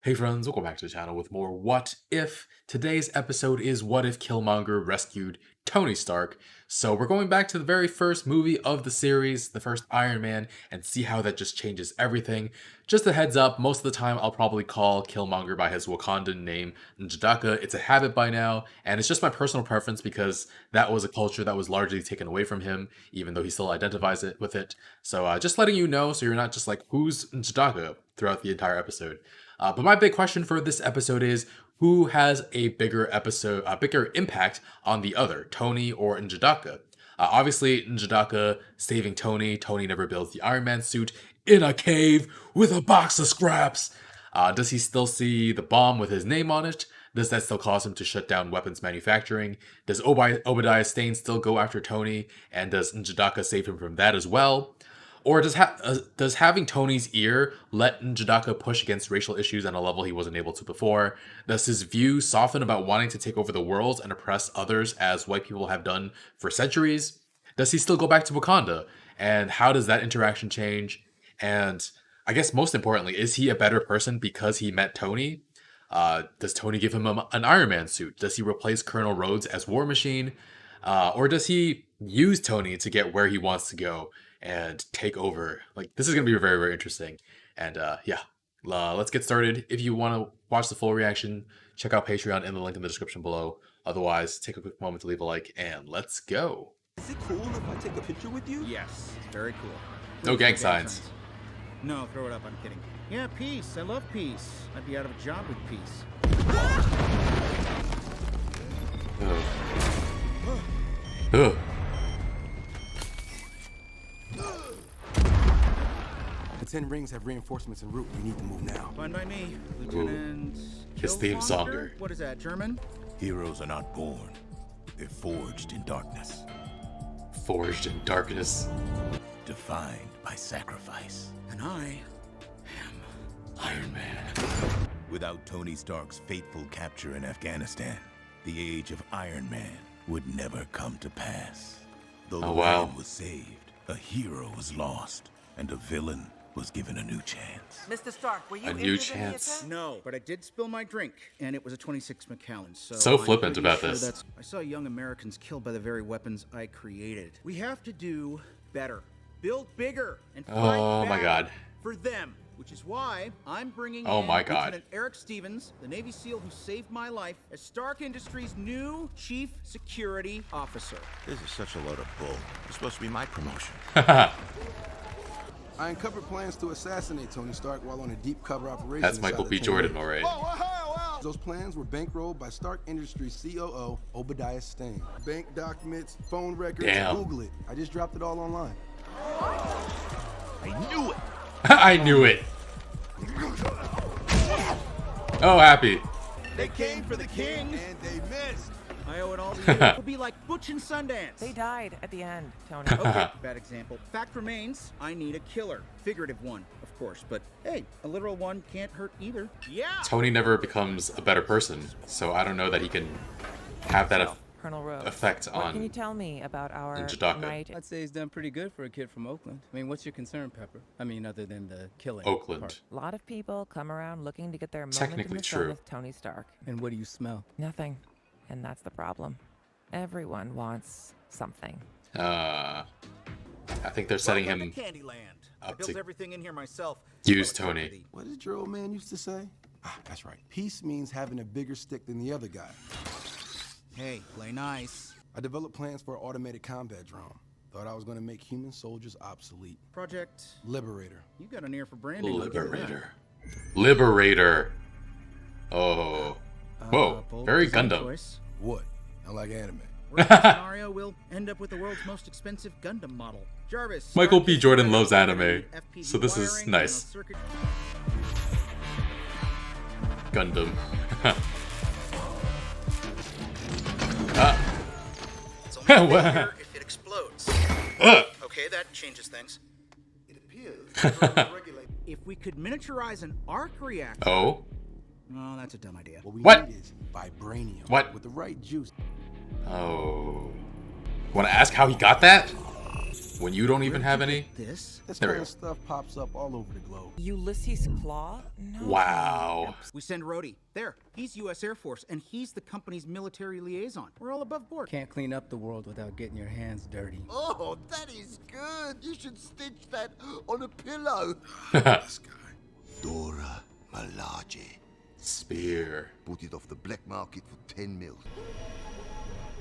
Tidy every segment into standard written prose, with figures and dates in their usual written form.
Hey friends, welcome back to the channel with more What If. Today's episode is What If Killmonger Rescued Tony Stark. So we're going back to the very first movie of the series, the first Iron Man, and see how that just changes everything. Just a heads up, most of the time I'll probably call Killmonger by his Wakandan name, N'Jadaka. It's a habit by now, and it's just my personal preference because that was a culture that was largely taken away from him, even though he still identifies it with it. So just letting you know, so you're not just like, who's N'Jadaka throughout the entire episode. But my big question for this episode is, who has a bigger impact on the other, Tony or N'Jadaka? Obviously, N'Jadaka saving Tony. Tony never builds the Iron Man suit in a cave with a box of scraps. Does he still see the bomb with his name on it? Does that still cause him to shut down weapons manufacturing? Does Obadiah Stane still go after Tony? And does N'Jadaka save him from that as well? Or does having Tony's ear let N'Jadaka push against racial issues on a level he wasn't able to before? Does his view soften about wanting to take over the world and oppress others as white people have done for centuries? Does he still go back to Wakanda? And how does that interaction change? And I guess most importantly, is he a better person because he met Tony? Does Tony give him an Iron Man suit? Does he replace Colonel Rhodes as War Machine? Or does he use Tony to get where he wants to go and take over? Like, this is going to be very, very interesting. And let's get started. If you want to watch the full reaction, check out Patreon in the link in the description below. Otherwise, take a quick moment to leave a like, and let's go. Is it cool if I take a picture with you? Yes, very cool. No gang signs. No, throw it up, I'm kidding. Yeah, peace. I love peace. I'd be out of a job with peace. Ugh. The 10 rings have reinforcements en route. We need to move now. Fine by me, Lieutenant. His theme song. Killmonger? What is that, German? Heroes are not born. They're forged in darkness. Forged in darkness. Defined by sacrifice. And I Iron Man. Without Tony Stark's fateful capture in Afghanistan, the age of Iron Man would never come to pass. Though the land was saved, a hero was lost, and a villain was given a new chance. Mr. Stark, were you A new injured in the chance. attack? No, but I did spill my drink, and it was a 26 Macallan, So I'm flippant pretty about sure this. I saw young Americans killed by the very weapons I created. We have to do better. Build bigger and fight Oh my back God. for them. Which is why I'm bringing Oh in my God. Lieutenant Eric Stevens, the Navy SEAL who saved my life, as Stark Industries' new Chief Security Officer. This is such a load of bull. It's supposed to be my promotion. I uncovered plans to assassinate Tony Stark while on a deep cover operation. That's Michael inside B. the Jordan, 10 all right. Those plans were bankrolled by Stark Industries COO Obadiah Stane. Bank documents, phone records, Damn. Google it. I just dropped it all online. I knew it! I knew it. Oh, happy. They came for the king, And they missed. I owe it all to you. It'll be like Butch and Sundance. They died at the end, Tony. Okay, bad example. Fact remains, I need a killer. Figurative one, of course, but hey, a literal one can't hurt either. Yeah! Tony never becomes a better person, so I don't know that he can have that Colonel Rhodes, effect what can you on tell me about our N'Jadaka. night? I'd say he's done pretty good for a kid from Oakland. I mean, what's your concern, Pepper? I mean, other than the killing Oakland. part. A lot of people come around looking to get their moment in Technically the sun true. with Tony Stark. And what do you smell? Nothing. And that's the problem. Everyone wants something. I think they're setting Welcome him to Candyland. I up built to everything in here myself. use Productivity. Tony. What did your old man used to say? Ah, that's right. Peace means having a bigger stick than the other guy. Hey, play nice. I developed plans for an automated combat drone. Thought I was going to make human soldiers obsolete. Project, Liberator. you got an ear for branding. Liberator. Liberator. Oh. Whoa. Bold Very design Gundam. choice. What? I like anime. Worst case scenario, we'll end up with the world's most expensive Gundam model. Jarvis. Michael B. Stark Jordan is loves anime, FPV so this is wiring, nice. circuit- Gundam. It's only What? failure if it explodes. Ugh. Okay, that changes things. It appears If we could miniaturize an arc reactor. Oh. Oh, that's a dumb idea. what we What? need is vibranium. What? With the right juice. Oh. Want to ask how he got that? when you don't even have any? This? This There we kind of go. stuff pops up all over the globe. Ulysses Claw? No. Wow. We send Rhodey. There. He's U.S. Air Force, and he's the company's military liaison. We're all above board. Can't clean up the world without getting your hands dirty. Oh, that is good. You should stitch that on a pillow. This guy. Dora Milaje. Spear. Bought it off the black market for 10 mil.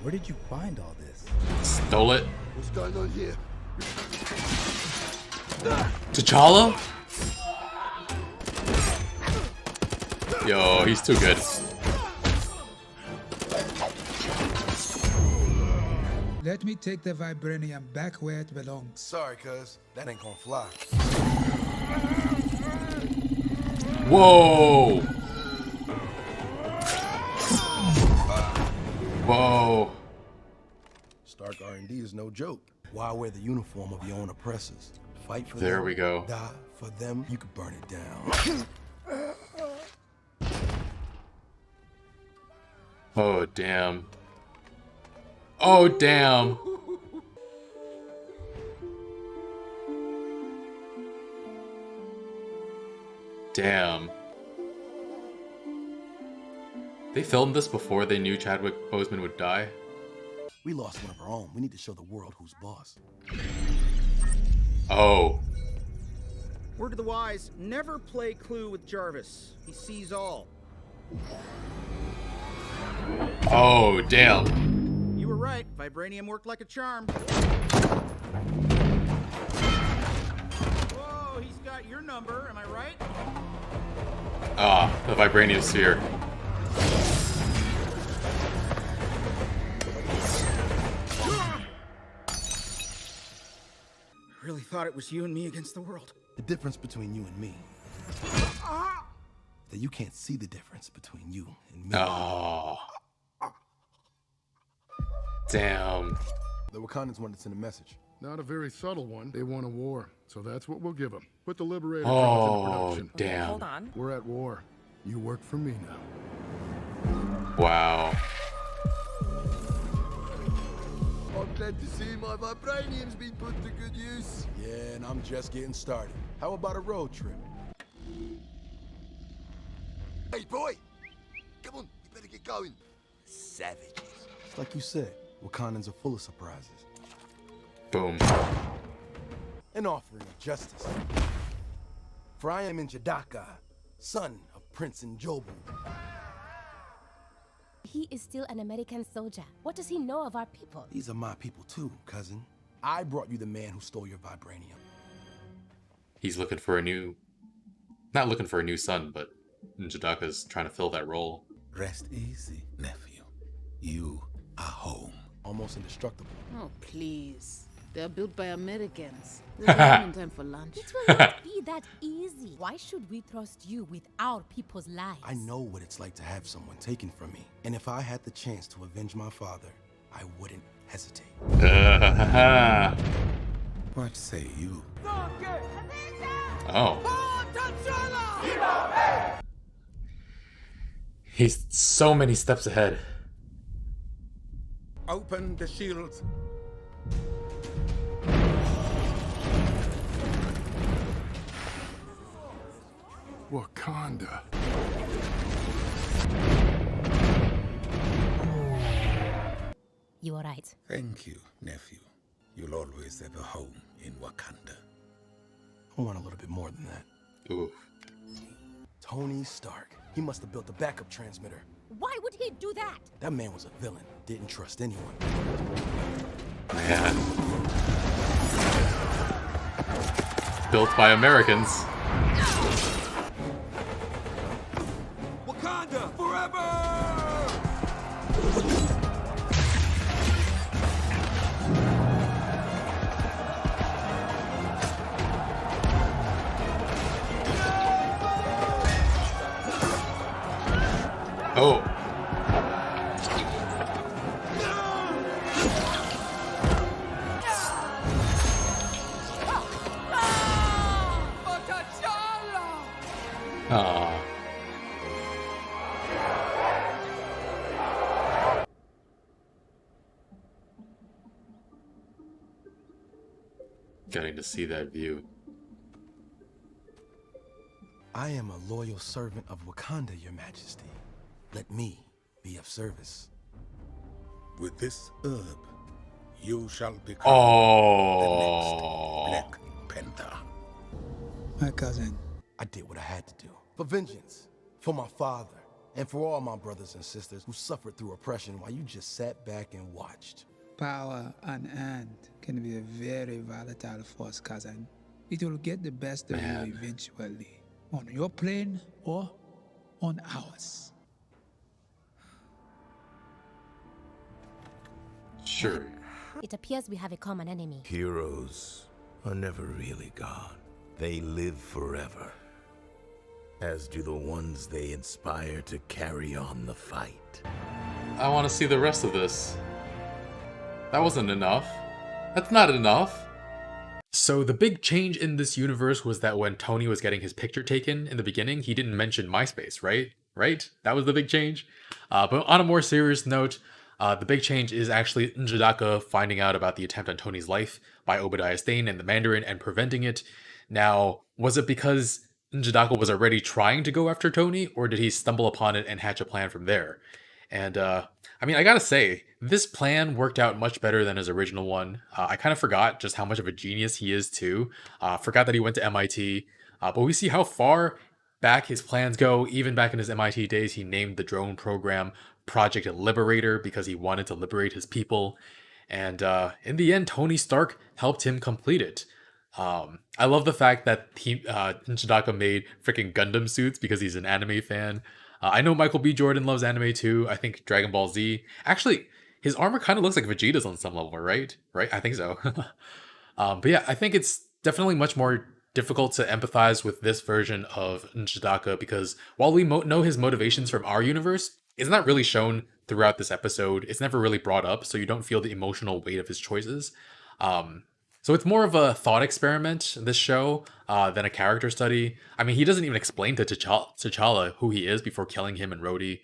Where did you find all this? Stole it. What's going on here? T'Challa? Yo, he's too good. Let me take the vibranium back where it belongs. Sorry, cuz. That ain't gonna fly. Whoa! Whoa. Stark R&D is no joke. Why wear the uniform of your own oppressors? Fight for them. There we go. Die for them. You could burn it down. Oh, damn. Oh, damn. Damn. They filmed this before they knew Chadwick Boseman would die? We lost one of our own. We need to show the world who's boss. Oh. Word to the wise, never play Clue with Jarvis. He sees all. Oh, damn. You were right. Vibranium worked like a charm. Whoa, he's got your number. Am I right? Ah, the vibranium sphere. Really thought it was you and me against the world. The difference between you and me that you can't see the difference between you and me. Oh. Damn. The Wakandans wanted to send a message. Not a very subtle one. They want a war, so that's what we'll give them. Put the Liberator drones into Oh, production. damn. Hold on. We're at war. You work for me now. Wow. I'm glad to see my vibranium's been put to good use. Yeah, and I'm just getting started. How about a road trip? Hey, boy! Come on, you better get going. Savages. It's like you said, Wakandans are full of surprises. Boom. An offering of justice. For I am in Jadaka, son of Prince Njobu. He is still an American soldier. What does he know of our people? These are my people too, cousin. I brought you the man who stole your vibranium. He's looking for a new... Not looking for a new son, but Njadaka's trying to fill that role. Rest easy, nephew. You are home. Almost indestructible. Oh, please. They're built by Americans. We're not in time for lunch. It will not be that easy. Why should we trust you with our people's lives? I know what it's like to have someone taken from me. And if I had the chance to avenge my father, I wouldn't hesitate. What say you? Oh. He's so many steps ahead. Open the shields. Wakanda. You are right. Thank you, nephew. You'll always have a home in Wakanda. I want a little bit more than that. Ooh. Tony Stark. He must have built a backup transmitter. Why would he do that? That man was a villain. Didn't trust anyone. Man. Built by Americans. Wakanda forever! Oh. Aw. Getting to see that view. I am a loyal servant of Wakanda, Your Majesty. Let me be of service. With this herb, you shall become the Oh. next Black Panther. My cousin. I did what I had to do. For vengeance. For my father. And for all my brothers and sisters who suffered through oppression while you just sat back and watched. Power unearned can be a very volatile force, cousin. It will get the best of you eventually. On your plane or on ours. Sure. It appears we have a common enemy. Heroes are never really gone. They live forever. As do the ones they inspire to carry on the fight. I want to see the rest of this. That wasn't enough. That's not enough. So the big change in this universe was that when Tony was getting his picture taken in the beginning, he didn't mention MySpace, right? Right? That was the big change. But on a more serious note, the big change is actually Njidaka finding out about the attempt on Tony's life by Obadiah Stane and the Mandarin and preventing it. Now, was it because Njidaka was already trying to go after Tony, or did he stumble upon it and hatch a plan from there? And I mean, I gotta say, this plan worked out much better than his original one. I kind of forgot just how much of a genius he is too. Forgot that he went to MIT, but we see how far back his plans go. Even back in his MIT days, he named the drone program Project Liberator because he wanted to liberate his people. And in the end, Tony Stark helped him complete it. I love the fact that Njidaka made freaking Gundam suits because he's an anime fan. I know Michael B. Jordan loves anime too. I think Dragon Ball Z. Actually, his armor kind of looks like Vegeta's on some level, right? Right? I think so. But yeah, I think it's definitely much more difficult to empathize with this version of Njidaka because while we know his motivations from our universe, it's not really shown throughout this episode. It's never really brought up, so you don't feel the emotional weight of his choices. So it's more of a thought experiment, this show, than a character study. I mean, he doesn't even explain to T'Challa who he is before killing him and Rhodey.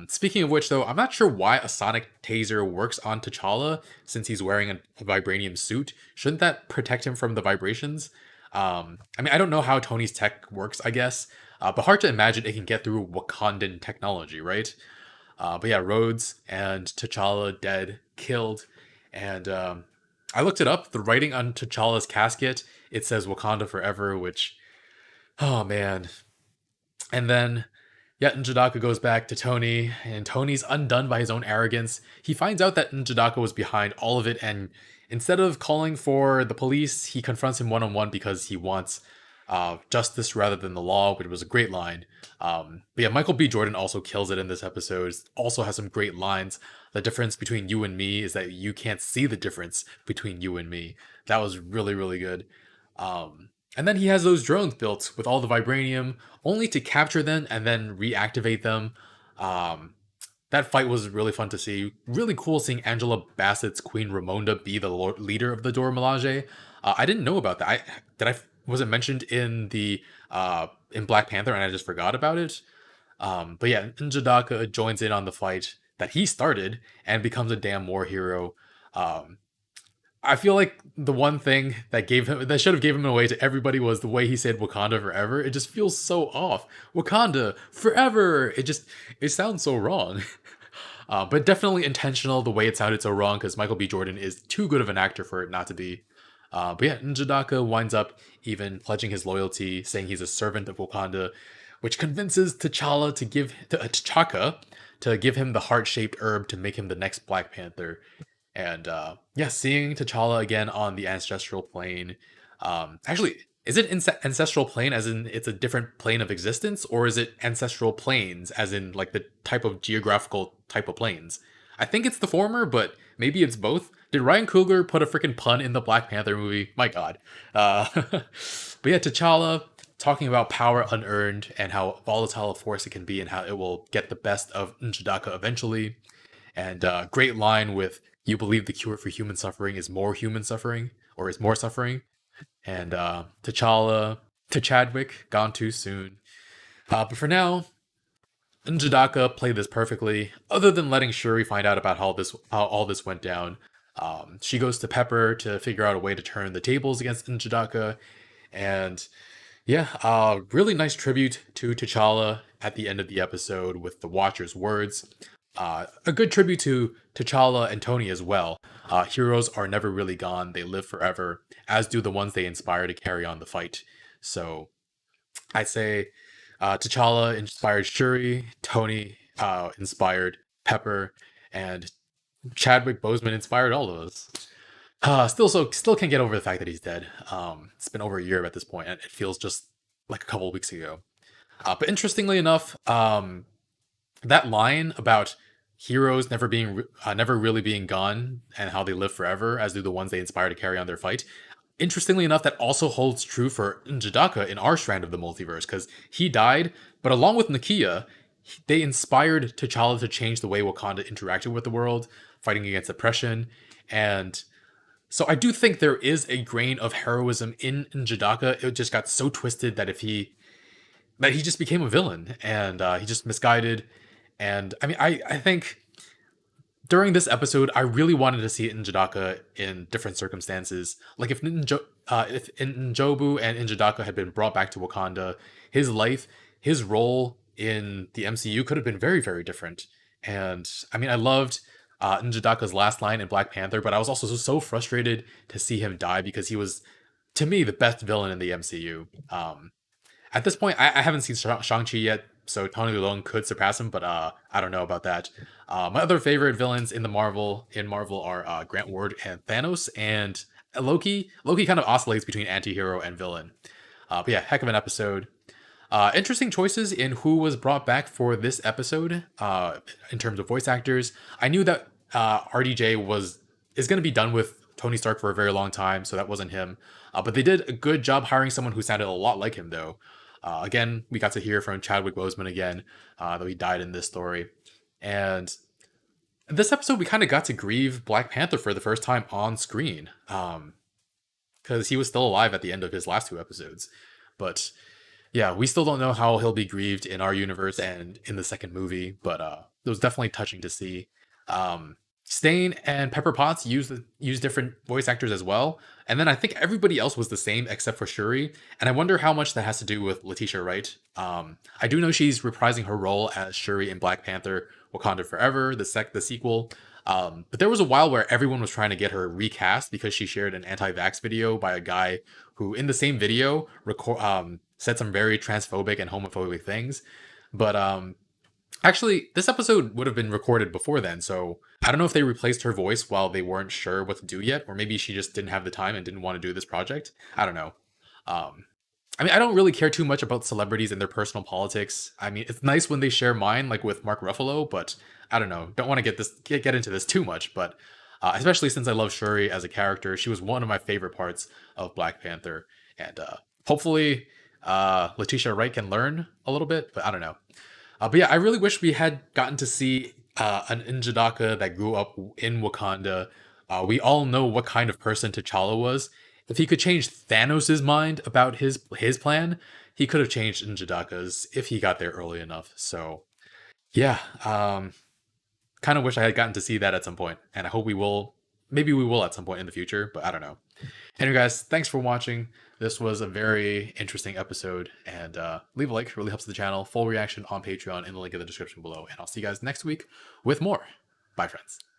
Speaking of which, though, I'm not sure why a sonic taser works on T'Challa since he's wearing a vibranium suit. Shouldn't that protect him from the vibrations? I mean, I don't know how Tony's tech works, I guess, but hard to imagine it can get through Wakandan technology, right? But yeah, Rhodes and T'Challa dead, killed, and I looked it up. The writing on T'Challa's casket, it says Wakanda Forever, which, oh man. And then, yeah, Njidaka goes back to Tony, and Tony's undone by his own arrogance. He finds out that Njidaka was behind all of it, and instead of calling for the police, he confronts him one-on-one because he wants justice rather than the law, which was a great line. But yeah, Michael B. Jordan also kills it in this episode. Also has some great lines. The difference between you and me is that you can't see the difference between you and me. That was really, really good. And then he has those drones built with all the vibranium, only to capture them and then reactivate them. That fight was really fun to see. Really cool seeing Angela Bassett's Queen Ramonda be the leader of the Dora Milaje. I didn't know about that. Was it mentioned in the in Black Panther and I just forgot about it? But yeah, Njidaka joins in on the fight that he started and becomes a damn war hero. I feel like the one thing that should have gave him away to everybody was the way he said Wakanda forever. It just feels so off. Wakanda forever. It sounds so wrong. But definitely intentional the way it sounded so wrong because Michael B. Jordan is too good of an actor for it not to be. But yeah, Njidaka winds up even pledging his loyalty, saying he's a servant of Wakanda, which convinces T'Challa to give him the heart-shaped herb to make him the next Black Panther. And yeah, seeing T'Challa again on the ancestral plane. Actually, is it ancestral plane as in it's a different plane of existence, or is it ancestral planes as in like the type of geographical type of planes? I think it's the former, but maybe it's both. Did Ryan Coogler put a freaking pun in the Black Panther movie? My God. But yeah, T'Challa talking about power unearned and how volatile a force it can be and how it will get the best of Njidaka eventually. And great line with, you believe the cure for human suffering is more human suffering, or is more suffering. And T'Challa to Chadwick, gone too soon. But for now, Njidaka played this perfectly, other than letting Shuri find out about how all this went down. She goes to Pepper to figure out a way to turn the tables against Njidaka. And yeah, really nice tribute to T'Challa at the end of the episode with the Watcher's words. A good tribute to T'Challa and Tony as well. Heroes are never really gone, they live forever, as do the ones they inspire to carry on the fight. So I'd say T'Challa inspired Shuri, Tony inspired Pepper, and Chadwick Boseman inspired all of us. Still can't get over the fact that he's dead. It's been over a year at this point, and it feels just like a couple of weeks ago. But interestingly enough, that line about heroes never really being gone and how they live forever, as do the ones they inspire to carry on their fight. Interestingly enough, that also holds true for Njidaka in our strand of the multiverse, because he died, but along with Nakia, they inspired T'Challa to change the way Wakanda interacted with the world, fighting against oppression, and so I do think there is a grain of heroism in Njidaka. It just got so twisted that he just became a villain, and he just misguided. And I mean, I think during this episode, I really wanted to see Njidaka in different circumstances. Like if Njobu and Njidaka had been brought back to Wakanda, his life, his role in the MCU could have been very, very different. And I mean, I loved Njidaka's last line in Black Panther, but I was also so frustrated to see him die because he was, to me, the best villain in the MCU. At this point, I haven't seen Shang-Chi yet, so Tony Leung could surpass him, but I don't know about that. My other favorite villains in Marvel are Grant Ward and Thanos, and Loki. Loki kind of oscillates between anti-hero and villain. But yeah, heck of an episode. Interesting choices in who was brought back for this episode in terms of voice actors. I knew that RDJ is going to be done with Tony Stark for a very long time, so that wasn't him. But they did a good job hiring someone who sounded a lot like him, though. Again, we got to hear from Chadwick Boseman again, though he died in this story. And in this episode, we kind of got to grieve Black Panther for the first time on screen, because he was still alive at the end of his last two episodes. But yeah, we still don't know how he'll be grieved in our universe and in the second movie, but it was definitely touching to see. Stain and Pepper Potts used different voice actors as well, and then I think everybody else was the same except for Shuri, and I wonder how much that has to do with Letitia Wright. I do know she's reprising her role as Shuri in Black Panther: Wakanda Forever, the sequel. But there was a while where everyone was trying to get her recast because she shared an anti-vax video by a guy who, in the same video, said some very transphobic and homophobic things. But actually, this episode would have been recorded before then, so I don't know if they replaced her voice while they weren't sure what to do yet, or maybe she just didn't have the time and didn't want to do this project. I don't know. I mean, I don't really care too much about celebrities and their personal politics. I mean, it's nice when they share mine, like with Mark Ruffalo, but I don't know. Don't want to get into this too much, but especially since I love Shuri as a character, she was one of my favorite parts of Black Panther, and hopefully Letitia Wright can learn a little bit, but I don't know. But yeah, I really wish we had gotten to see an Njidaka that grew up in Wakanda. We all know what kind of person T'Challa was. If he could change Thanos' mind about his plan, he could have changed Njidaka's if he got there early enough. So yeah, kind of wish I had gotten to see that at some point, and I hope we will. Maybe we will at some point in the future, but I don't know. Anyway, guys, thanks for watching. This was a very interesting episode, and leave a like, really helps the channel. Full reaction on Patreon in the link in the description below, and I'll see you guys next week with more. Bye, friends.